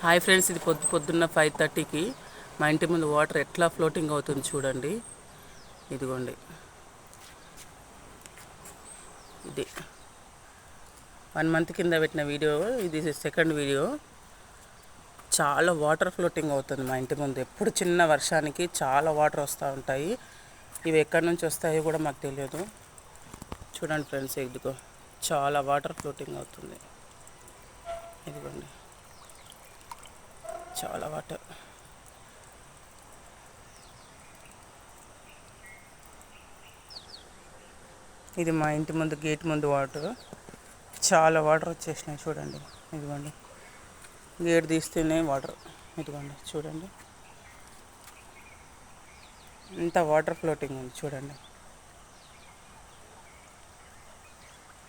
Hi friends, ఇది పొద్దున్న 5:30కి మా ఇంటి ముందు వాటర్ ఎట్లా ఫ్లోటింగ్ అవుతుంది చూడండి. ఇదిగోండి, ఇది 1 మంత్ కింద పెట్టిన వీడియో, ఇది సెకండ్ వీడియో. చాలా వాటర్ ఫ్లోటింగ్ అవుతుంది మా ఇంటి ముందు. ఎప్పుడు చిన్న వర్షానికి చాలా వాటర్ వస్తూ ఉంటాయి. ఇవి ఎక్కడి నుంచి వస్తాయో కూడా మాకు తెలియదు. చూడండి ఫ్రెండ్స్, ఇదిగో చాలా వాటర్ ఫ్లోటింగ్ అవుతుంది. ఇదిగోండి, చాలా వాటర్. ఇది మా ఇంటి ముందు గేట్ ముందు వాటర్. చాలా వాటర్ వచ్చేసినాయి చూడండి. ఇదిగోండి, గేట్ తీస్తేనే వాటర్. ఇదిగోండి చూడండి, ఇంత వాటర్ ఫ్లోటింగ్ ఉంది చూడండి.